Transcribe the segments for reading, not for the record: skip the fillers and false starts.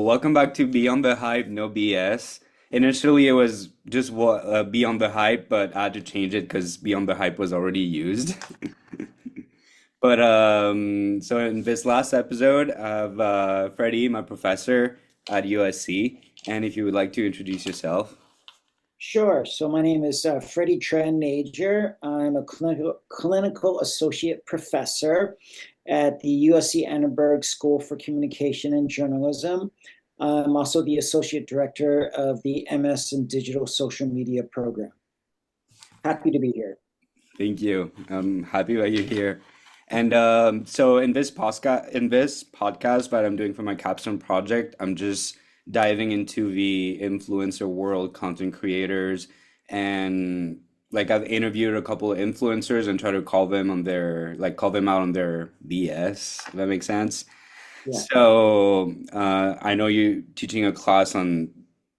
welcome back to Beyond the Hype, no BS. Initially, it was just Beyond the Hype, but I had to change it because Beyond the Hype was already used. So in this last episode, I have Freddy, my professor at USC, and if you would like to introduce yourself. Sure. So my name is Freddy Nager. I'm a clinical associate professor at the USC Annenberg School for Communication and Journalism. I'm also the associate director of the MS in Digital Social Media program. Happy to be here. Thank you. I'm happy that you're here. And so in this podcast that I'm doing for my capstone project, I'm just diving into the influencer world, content creators, and like I've interviewed a couple of influencers and try to call them out on their BS, if that makes sense. Yeah, So I know you teaching a class on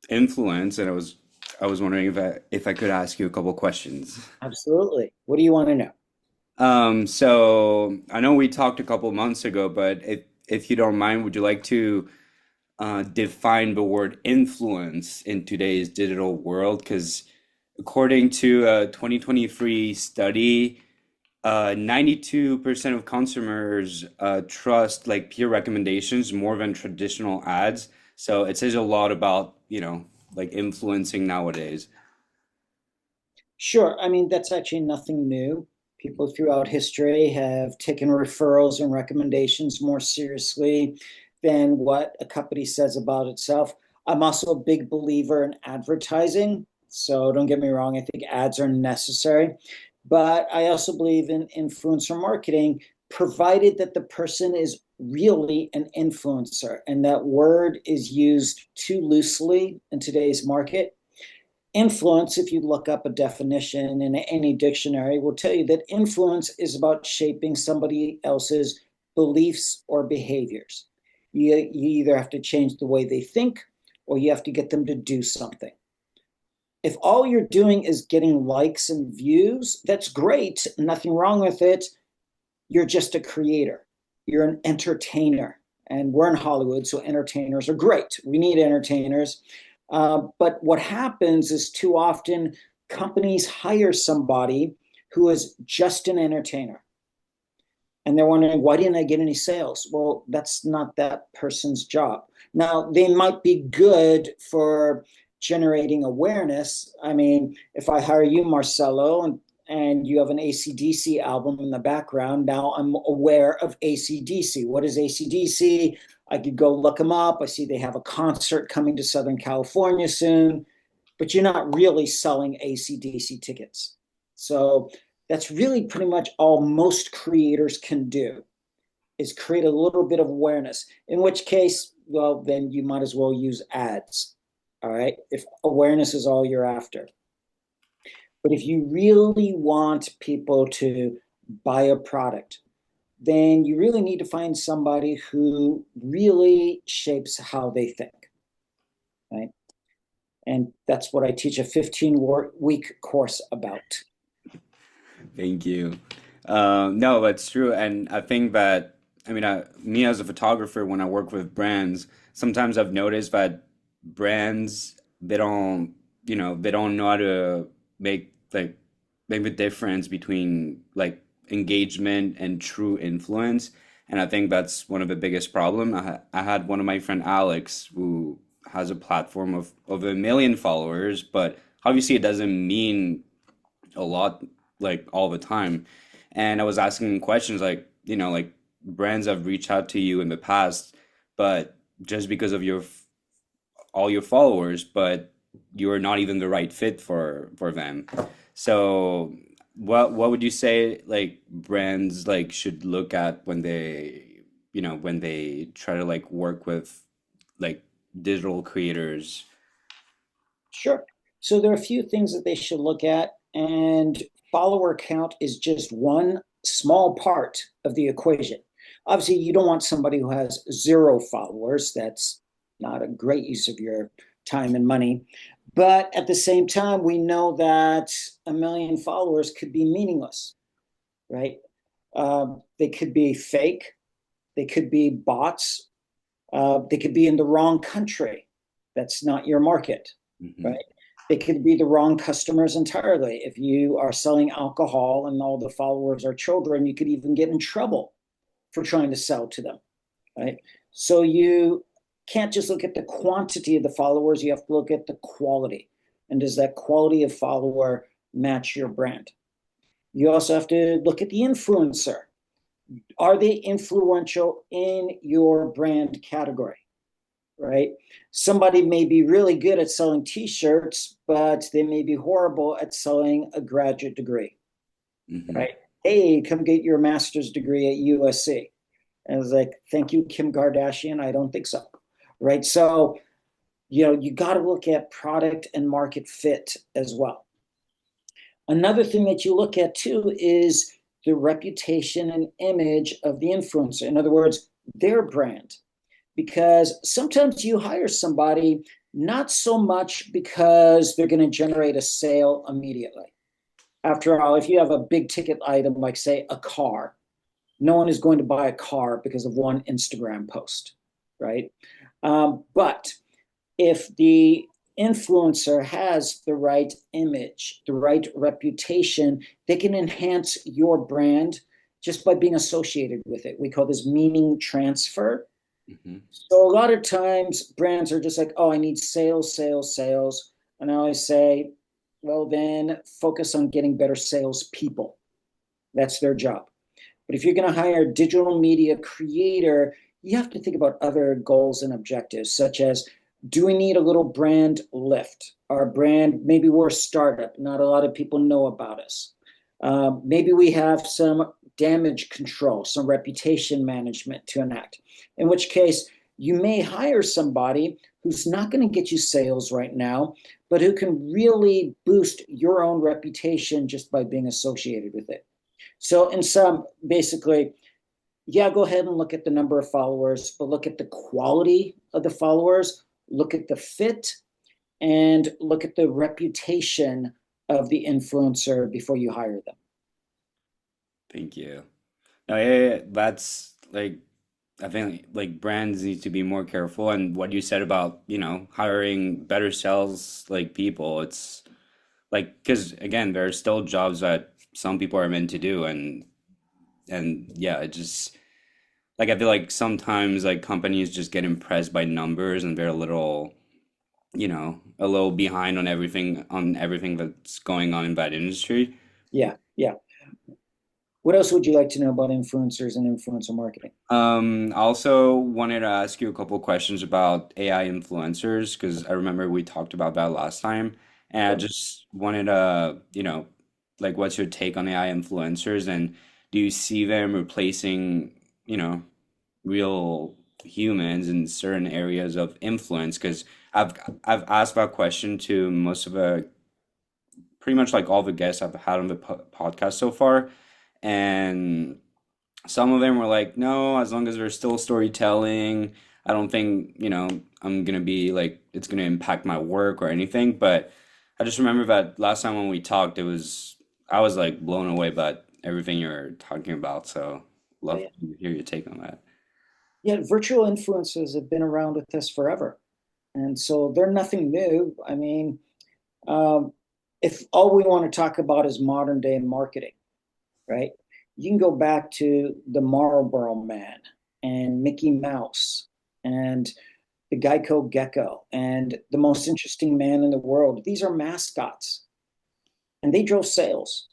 influence, and I was wondering if I could ask you a couple questions. absolutely. What do you want to know? So I know we talked a couple months ago, but if you don't mind, would you like to define the word influence in today's digital world? Because according to a 2023 study, 92% of consumers trust like peer recommendations more than traditional ads. So it says a lot about, like influencing nowadays. Sure. I mean, that's actually nothing new. People throughout history have taken referrals and recommendations more seriously than what a company says about itself. I'm also a big believer in advertising. So don't get me wrong, I think ads are necessary. But I also believe in influencer marketing, provided that the person is really an influencer. And that word is used too loosely in today's market. Influence, if you look up a definition in any dictionary, will tell you that influence is about shaping somebody else's beliefs or behaviors. You either have to change the way they think or you have to get them to do something. If all you're doing is getting likes and views, that's great, nothing wrong with it. You're just a creator, you're an entertainer. And we're in Hollywood, so entertainers are great. We need entertainers. But what happens is too often companies hire somebody who is just an entertainer. And they're wondering, why didn't I get any sales? Well, that's not that person's job. Now, they might be good for generating awareness. I mean, if I hire you, Marcelo, and you have an AC/DC album in the background, now I'm aware of AC/DC. What is AC/DC? I could go look them up. I see they have a concert coming to Southern California soon, but you're not really selling AC/DC tickets. So that's really pretty much all most creators can do is create a little bit of awareness, in which case, well, then you might as well use ads. All right. If awareness is all you're after. But if you really want people to buy a product, then you really need to find somebody who really shapes how they think, right? And that's what I teach a 15-week course about. Thank you. No, that's true. And I think that, me as a photographer, when I work with brands, sometimes I've noticed that brands, they don't know how to make like make the difference between like engagement and true influence. And I think that's one of the biggest problem. I had one of my friend Alex who has a platform of 1 million followers, but obviously it doesn't mean a lot like all the time. And I was asking him questions like, like brands have reached out to you in the past, but just because of all your followers, but you're not even the right fit for them. So what would you say like brands like should look at when when they try to like work with like digital creators? Sure. So there are a few things that they should look at, and follower count is just one small part of the equation. Obviously, you don't want somebody who has zero followers. That's not a great use of your time and money. But at the same time, we know that 1 million followers could be meaningless, right? They could be fake, they could be bots, They could be in the wrong country. That's not your market, Hmm. right? They could be the wrong customers entirely. If you are selling alcohol and all the followers are children, you could even get in trouble for trying to sell to them, right? So you can't just look at the quantity of the followers, you have to look at the quality. And does that quality of follower match your brand? You also have to look at the influencer. Are they influential in your brand category? Right? Somebody may be really good at selling t-shirts, but they may be horrible at selling a graduate degree, Hmm. right? Hey, come get your master's degree at USC. And I was like, thank you, Kim Kardashian. I don't think so. Right. So, you got to look at product and market fit as well. Another thing that you look at too is the reputation and image of the influencer. In other words, their brand. Because sometimes you hire somebody not so much because they're going to generate a sale immediately. After all, if you have a big ticket item like, say, a car, no one is going to buy a car because of one Instagram post, right? But if the influencer has the right image, the right reputation, they can enhance your brand just by being associated with it. We call this meaning transfer. Hmm. So a lot of times brands are just like, oh, I need sales, sales, sales. And I always say, well, then focus on getting better salespeople. That's their job. But if you're going to hire a digital media creator, you have to think about other goals and objectives, such as, do we need a little brand lift? Our brand, maybe we're a startup, not a lot of people know about us. Maybe we have some damage control, some reputation management to enact, in which case you may hire somebody who's not going to get you sales right now, but who can really boost your own reputation just by being associated with it. So, in some, basically, yeah, go ahead and look at the number of followers, but look at the quality of the followers, look at the fit, and look at the reputation of the influencer before you hire them. Thank you. No, yeah, that's like I think like brands need to be more careful, and what you said about, hiring better sales like people, it's like because again, there are still jobs that some people are meant to do, and yeah, it just like I feel like sometimes like companies just get impressed by numbers and they're a little behind on everything that's going on in that industry. Yeah, yeah. What else would you like to know about influencers and influencer marketing? I also wanted to ask you a couple questions about AI influencers because I remember we talked about that last time, and I Sure. just wanted to, like, what's your take on AI influencers, and do you see them replacing, you know, real humans in certain areas of influence? Because I've I've asked that question to most of pretty much like all the guests I've had on the podcast so far, and some of them were like, no, as long as there's still storytelling, I don't think, I'm gonna be like it's gonna impact my work or anything. But I just remember that last time when we talked, I was like blown away by everything you're talking about. So Oh, love yeah. to hear your take on that. Yeah, virtual influencers have been around with us forever. And so they're nothing new. I mean, um, if all we want to talk about is modern day marketing, right? You can go back to the Marlboro Man and Mickey Mouse and the Geico Gecko and the most interesting man in the world. These are mascots, and they drove sales.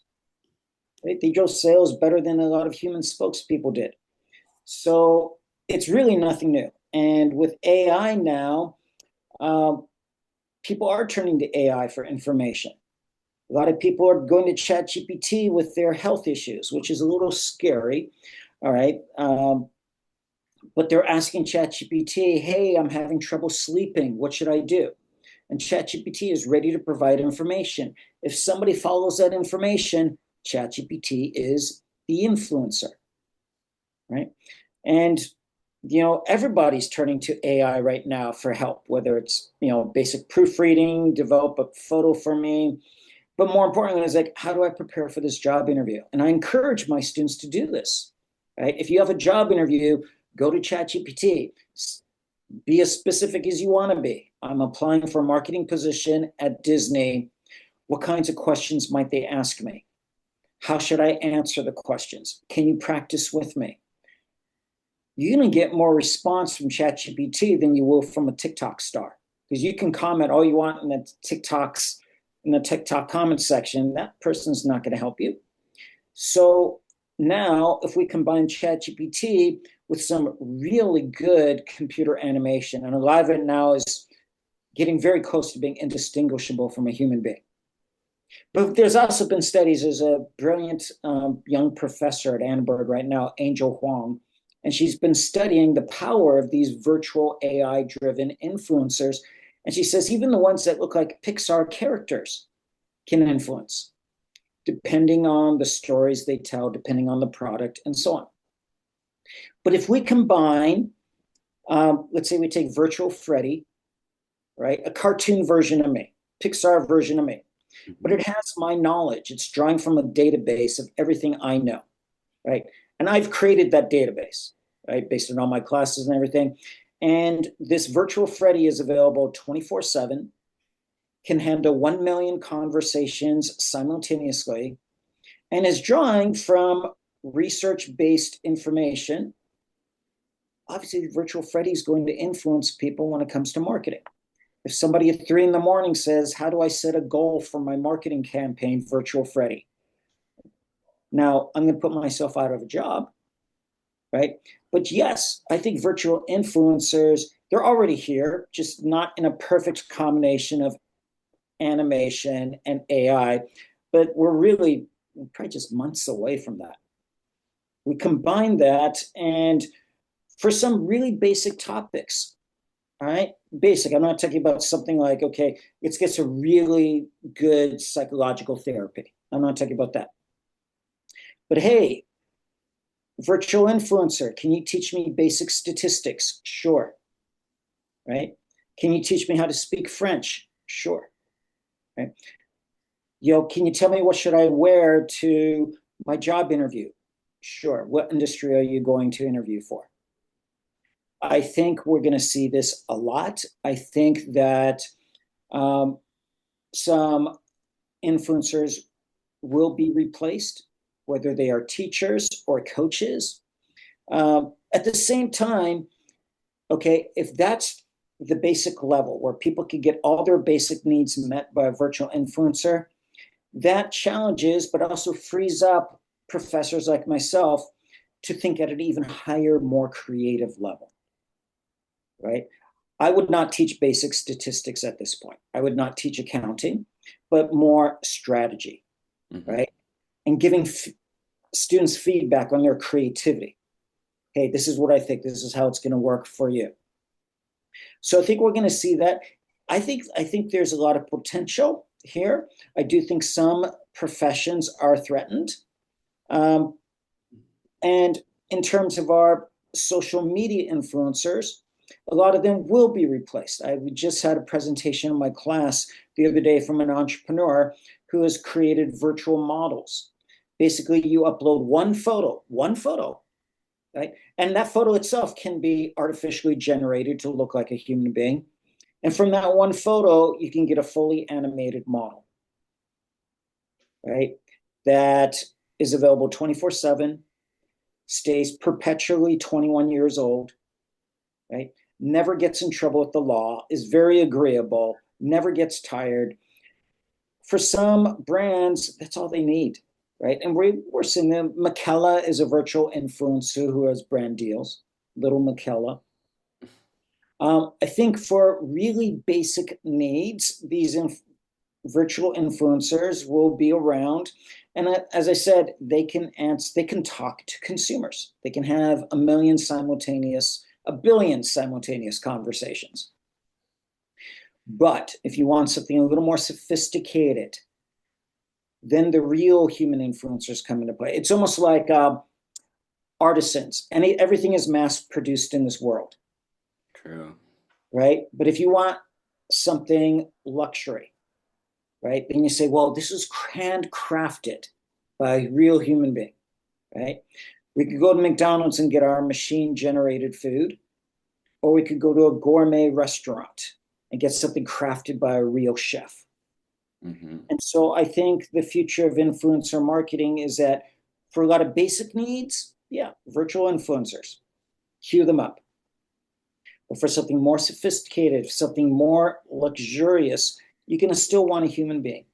Right? They drove sales better than a lot of human spokespeople did. So it's really nothing new. And with AI now, um, people are turning to AI for information. A lot of people are going to ChatGPT with their health issues, which is a little scary. All right. But they're asking ChatGPT, hey, I'm having trouble sleeping. What should I do? And ChatGPT is ready to provide information. If somebody follows that information, ChatGPT is the influencer, right? And everybody's turning to AI right now for help, whether it's basic proofreading, develop a photo for me, but more importantly, it's like, how do I prepare for this job interview? And I encourage my students to do this. Right? If you have a job interview, go to ChatGPT. Be as specific as you want to be. I'm applying for a marketing position at Disney. What kinds of questions might they ask me? How should I answer the questions? Can you practice with me? You're going to get more response from ChatGPT than you will from a TikTok star, because you can comment all you want in the TikTok comment section. That person's not going to help you. So now, if we combine ChatGPT with some really good computer animation, and a lot of it now is getting very close to being indistinguishable from a human being. But there's also been studies. There's a brilliant young professor at Annenberg right now, Angel Huang, and she's been studying the power of these virtual AI-driven influencers. And she says even the ones that look like Pixar characters can influence, depending on the stories they tell, depending on the product, and so on. But if we combine, let's say we take virtual Freddy, right? A cartoon version of me, Pixar version of me, but it has my knowledge. It's drawing from a database of everything I know, right? And I've created that database, right? Based on all my classes and everything. And this virtual Freddy is available 24/7, can handle 1 million conversations simultaneously, and is drawing from research-based information. Obviously, virtual Freddy is going to influence people when it comes to marketing. If somebody at 3 in the morning says, how do I set a goal for my marketing campaign, virtual Freddy? Now, I'm going to put myself out of a job, right? But yes, I think virtual influencers, they're already here, just not in a perfect combination of animation and AI, but we're probably just months away from that. We combine that, and for some really basic topics, all right, basic. I'm not talking about something like, okay, let's get some really good psychological therapy. I'm not talking about that. But hey, virtual influencer, can you teach me basic statistics? Sure. Right? Can you teach me how to speak French? Sure. Right? Can you tell me what should I wear to my job interview? Sure. What industry are you going to interview for? I think we're going to see this a lot. I think that some influencers will be replaced, whether they are teachers or coaches. At the same time, okay, if that's the basic level where people can get all their basic needs met by a virtual influencer, that challenges, but also frees up professors like myself to think at an even higher, more creative level, right? I would not teach basic statistics at this point. I would not teach accounting, but more strategy, right? And giving students feedback on their creativity. Hey, this is what I think. This is how it's going to work for you. So I think we're going to see that. I think there's a lot of potential here. I do think some professions are threatened. And in terms of our social media influencers, a lot of them will be replaced. We just had a presentation in my class the other day from an entrepreneur who has created virtual models. Basically, you upload one photo, right? And that photo itself can be artificially generated to look like a human being. And from that one photo, you can get a fully animated model, right? That is available 24/7, stays perpetually 21 years old, right? Never gets in trouble with the law, is very agreeable, never gets tired. For some brands, that's all they need, right? And we're seeing them. McKella is a virtual influencer who has brand deals, little McKella. I think for really basic needs, these virtual influencers will be around. And as I said, they can talk to consumers. They can have a billion simultaneous conversations. But if you want something a little more sophisticated, then the real human influencers come into play. It's almost like artisans, and everything is mass produced in this world. True. Right? But if you want something luxury, right, then you say, well, this is handcrafted by a real human being, right? We could go to McDonald's and get our machine generated food, or we could go to a gourmet restaurant and get something crafted by a real chef. Hmm. And so I think the future of influencer marketing is that for a lot of basic needs, yeah, virtual influencers, cue them up. But for something more sophisticated, something more luxurious, you're going to still want a human being.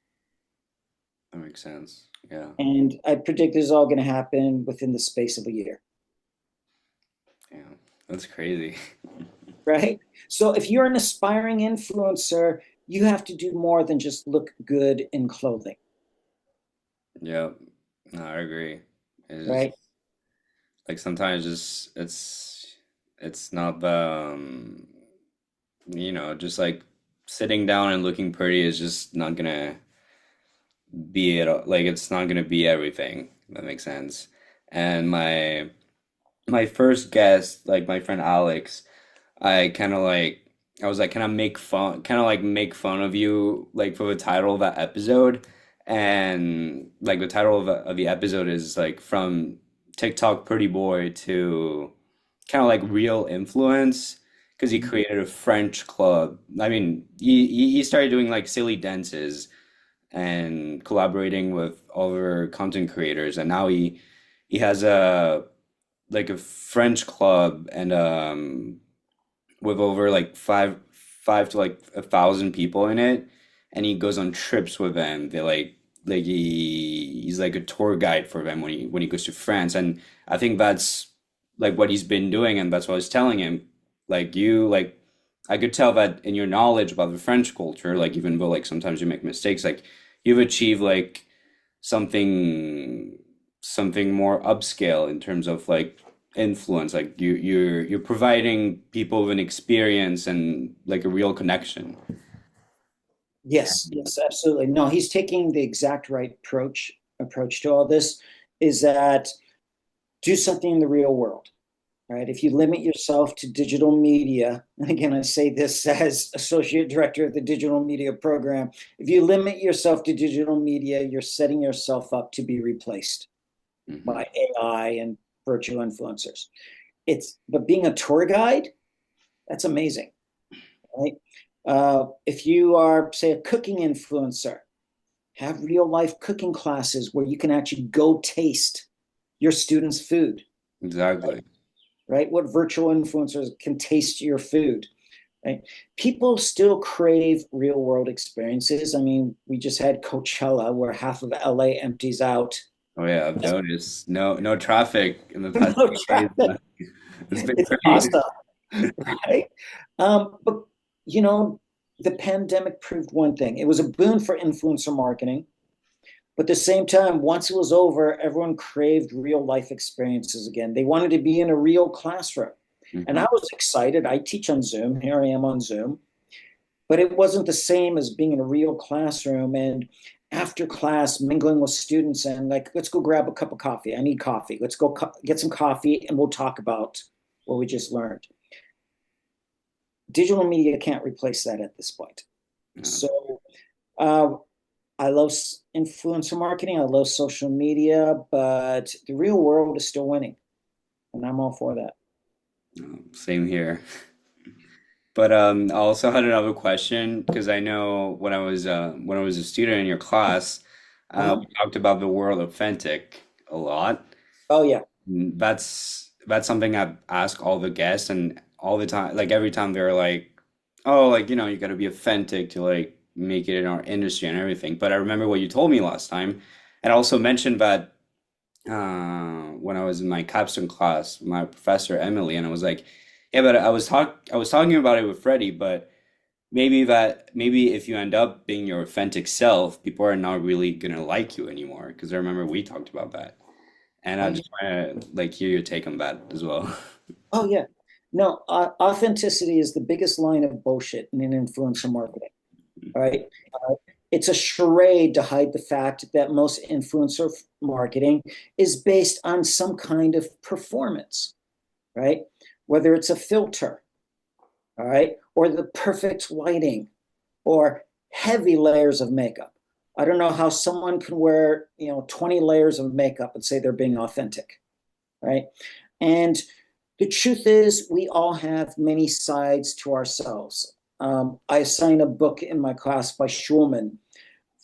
That makes sense. Yeah. And I predict this is all going to happen within the space of a year, Yeah. That's crazy. right? So if you're an aspiring influencer, you have to do more than just look good in clothing, Yeah. No, I agree. It's just right? like sometimes just it's not the just like sitting down and looking pretty is just not gonna be it. Like it's not gonna be everything. If that makes sense. And my first guest, like my friend Alex, I kind of like I was like, can I make fun of you like for the title of that episode? And like the title of the episode is like from TikTok pretty boy to kind of like real influence because he created a French club. I mean, he started doing like silly dances and collaborating with other content creators, and now he has a like a French club and with over like five to like 1,000 people in it, and he goes on trips with them. They like he's like a tour guide for them when he goes to France, and I think that's like what he's been doing, and that's what I was telling him. Like I could tell that in your knowledge about the French culture, like even though like sometimes you make mistakes, like you've achieved like something something more upscale in terms of like influence. Like you're providing people with an experience and like a real connection. Yes, yes, absolutely. No, he's taking the exact right approach to all this is that do something in the real world, right? If you limit yourself to digital media, and again, I say this as associate director of the digital media program, if you limit yourself to digital media, you're setting yourself up to be replaced Hmm. by AI and virtual influencers. But being a tour guide, that's amazing, right? If you are, say, a cooking influencer, have real life cooking classes where you can actually go taste your students' food, Exactly. right? What virtual influencers can taste your food, right? People still crave real world experiences. I mean, we just had Coachella where half of LA empties out. Oh yeah, I've noticed no traffic in the past No few days. traffic. It's been It's crazy. awesome, right? But you know, the pandemic proved one thing. It was a boon for influencer marketing. But at the same time, once it was over, everyone craved real life experiences again. They wanted to be in a real classroom. And Hmm. I was excited. I teach on Zoom. Here I am on Zoom. But it wasn't the same as being in a real classroom and after class mingling with students and like, let's go grab a cup of coffee. I need coffee. Let's go get some coffee and we'll talk about what we just learned. Digital media can't replace that at this point. Yeah. So uh, I love influencer marketing. I love social media, but the real world is still winning, and I'm all for that. Same here. But I also had another question because I know when I was a student in your class, Uh-huh. we talked about the word authentic a lot. Oh yeah. That's something I ask all the guests and all the time, like every time they're like, "Oh, like you got to be authentic to like make it in our industry and everything." But I remember what you told me last time, and also mentioned that when I was in my capstone class, my professor Emily, and I was like, "Yeah, but I was talking about it with Freddie, but." Maybe if you end up being your authentic self, people are not really gonna like you anymore. Because I remember we talked about that. And I Oh yeah. just want to like hear your take on that as well. Oh yeah. No, authenticity is the biggest line of bullshit in influencer marketing. Right? It's a charade to hide the fact that most influencer marketing is based on some kind of performance, right? Whether it's a filter, all right, or the perfect lighting, or heavy layers of makeup. I don't know how someone can wear, 20 layers of makeup and say they're being authentic, right? And The truth is, we all have many sides to ourselves. I assign a book in my class by Schulman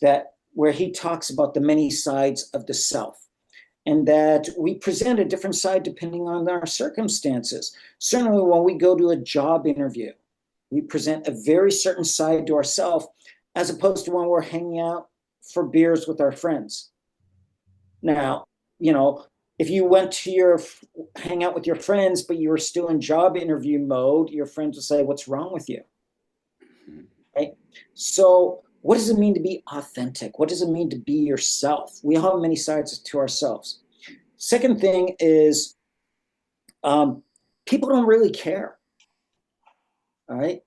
that where he talks about the many sides of the self, and that we present a different side depending on our circumstances. Certainly, when we go to a job interview, we present a very certain side to ourselves as opposed to when we're hanging out for beers with our friends. Now, you know, if you went to your hang out with your friends, but you were still in job interview mode, your friends would say, "What's wrong with you?" Right? So, what does it mean to be authentic? What does it mean to be yourself? We all have many sides to ourselves. Second thing is, um, people don't really care. All right.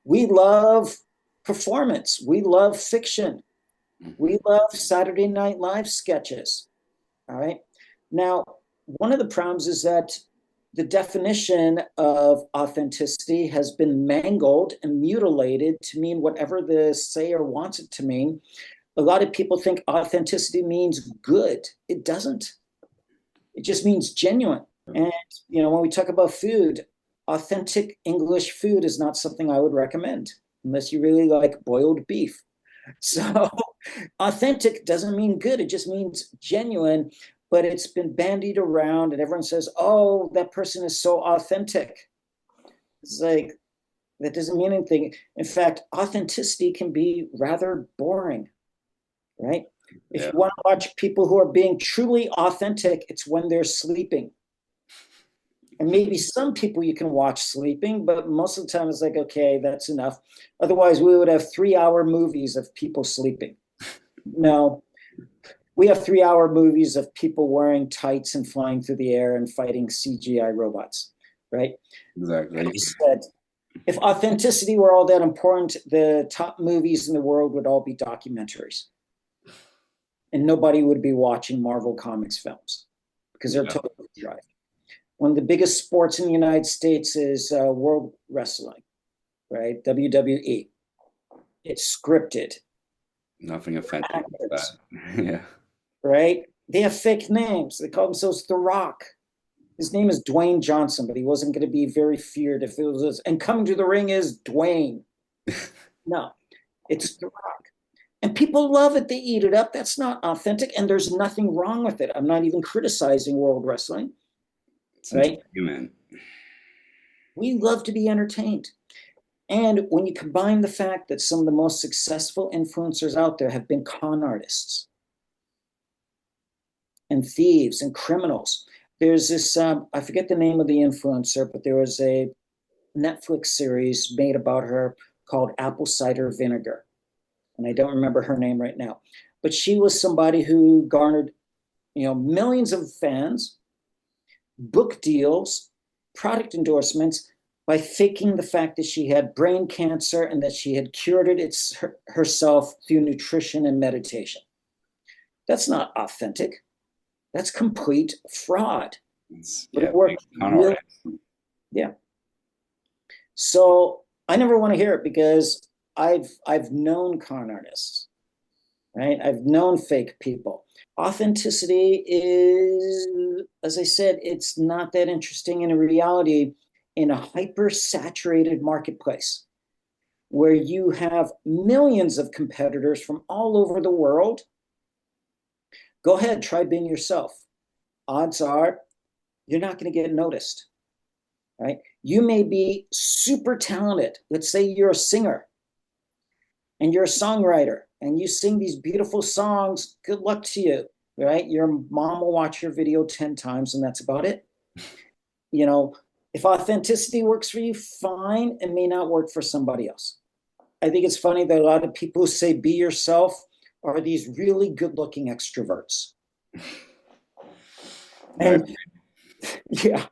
We love performance. We love fiction. We love Saturday Night Live sketches. All right. Now, one of the problems is that the definition of authenticity has been mangled and mutilated to mean whatever the sayer wants it to mean. A lot of people think authenticity means good. It doesn't. It just means genuine. And, when we talk about food, authentic English food is not something I would recommend unless you really like boiled beef. So, authentic doesn't mean good, it just means genuine, but it's been bandied around and everyone says, "Oh, that person is so authentic." It's like, that doesn't mean anything. In fact, authenticity can be rather boring, right? If you want to watch people who are being truly authentic, it's when they're sleeping. And maybe some people you can watch sleeping, but most of the time it's like, okay, that's enough. Otherwise, we would have 3-hour movies of people sleeping. No, we have 3-hour movies of people wearing tights and flying through the air and fighting CGI robots, right? Exactly. Like said, if authenticity were all that important, the top movies in the world would all be documentaries. And nobody would be watching Marvel Comics films because they're totally contrived. One of the biggest sports in the United States is World Wrestling, right? WWE. It's scripted. Nothing offensive about that. Yeah. Right? They have fake names. They call themselves The Rock. His name is Dwayne Johnson, but he wasn't going to be very feared if it was. And coming to the ring is Dwayne. No, it's The Rock. And people love it. They eat it up. That's not authentic. And there's nothing wrong with it. I'm not even criticizing World Wrestling. It's right? human. We love to be entertained. And when you combine the fact that some of the most successful influencers out there have been con artists and thieves and criminals. There's this, I forget the name of the influencer, but there was a Netflix series made about her called Apple Cider Vinegar. And I don't remember her name right now. But she was somebody who garnered, millions of fans, book deals, product endorsements by faking the fact that she had brain cancer and that she had cured it herself through nutrition and meditation. That's not authentic. That's complete fraud. But it worked really, yeah. So I never want to hear it because I've known con artists, right? I've known fake people. Authenticity is, as I said, it's not that interesting in reality in a hyper saturated marketplace where you have millions of competitors from all over the world. Go ahead, try being yourself. Odds are you're not going to get noticed, right? You may be super talented. Let's say you're a singer and you're a songwriter and you sing these beautiful songs. Good luck to you, right? Your mom will watch your video 10 times and that's about it. If authenticity works for you, fine. It may not work for somebody else. I think it's funny that a lot of people who say be yourself are these really good looking extroverts. And yeah.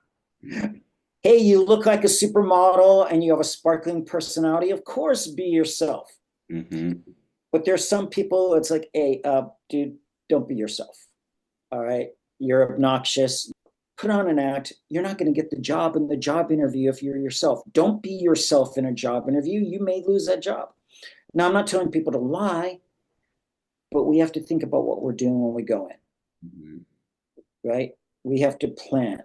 Hey, you look like a supermodel and you have a sparkling personality. Of course, be yourself. Mm-hmm. But there's some people, it's like, hey, dude, don't be yourself. All right. You're obnoxious. Put on an act. You're not going to get the job in the job interview if you're yourself. Don't be yourself in a job interview. You may lose that job. Now, I'm not telling people to lie, but we have to think about what we're doing when we go in. Mm-hmm. Right? We have to plan.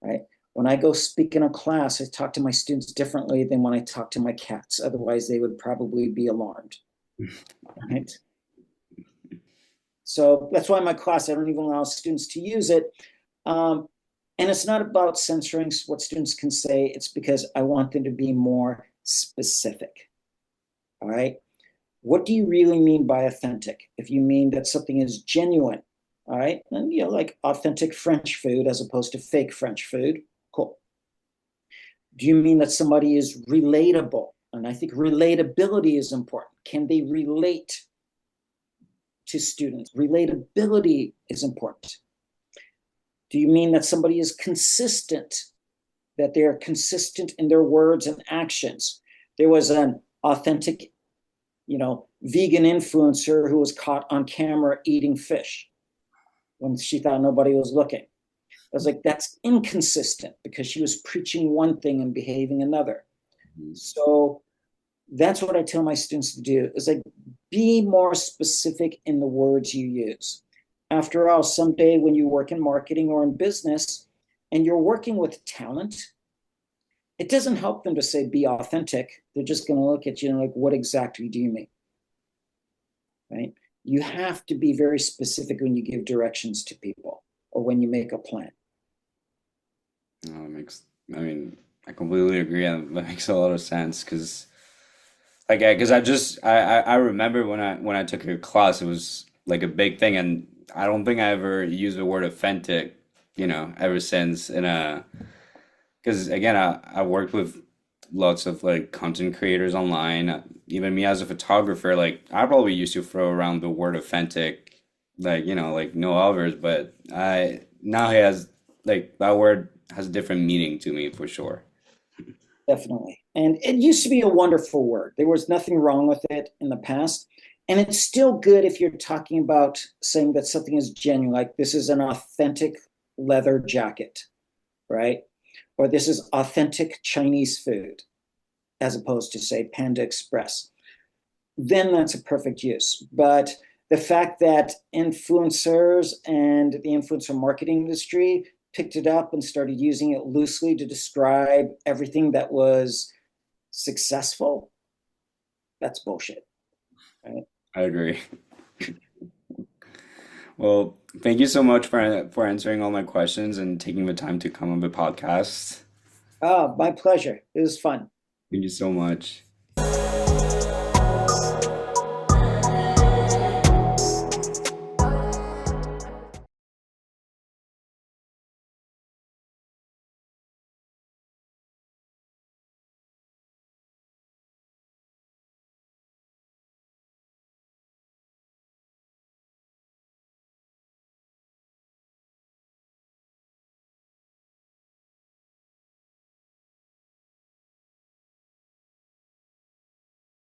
Right? When I go speak in a class, I talk to my students differently than when I talk to my cats. Otherwise, they would probably be alarmed. Right? So that's why in my class, I don't even allow students to use it. Um, and it's not about censoring what students can say. It's because I want them to be more specific. All right. What do you really mean by authentic? If you mean that something is genuine, all right, then like authentic French food as opposed to fake French food, cool. Do you mean that somebody is relatable? And I think relatability is important. Can they relate to students? Relatability is important. Do you mean that somebody is consistent, that they're consistent in their words and actions? There was an authentic, vegan influencer who was caught on camera eating fish when she thought nobody was looking. I was like, that's inconsistent because she was preaching one thing and behaving another. So that's what I tell my students to do is like, be more specific in the words you use. After all, someday when you work in marketing or in business and you're working with talent, it doesn't help them to say be authentic. They're just going to look at you and like, what exactly do you mean? Right? You have to be very specific when you give directions to people or when you make a plan. Oh, I mean, I completely agree, and that makes a lot of sense because, like, because I remember when I took your class, it was like a big thing, and I don't think I ever used the word authentic, ever since. Because again, I worked with lots of like content creators online. Even me as a photographer, like I probably used to throw around the word authentic, like like no others, but I now he has like that word has a different meaning to me for sure. Definitely. And it used to be a wonderful word. There was nothing wrong with it in the past. And it's still good if you're talking about saying that something is genuine, like this is an authentic leather jacket, right? Or this is authentic Chinese food, as opposed to, say, Panda Express. Then that's a perfect use. But the fact that influencers and the influencer marketing industry picked it up and started using it loosely to describe everything that was successful, that's bullshit. Right? I agree. Well, thank you so much for answering all my questions and taking the time to come on the podcast. Oh, my pleasure. It was fun. Thank you so much.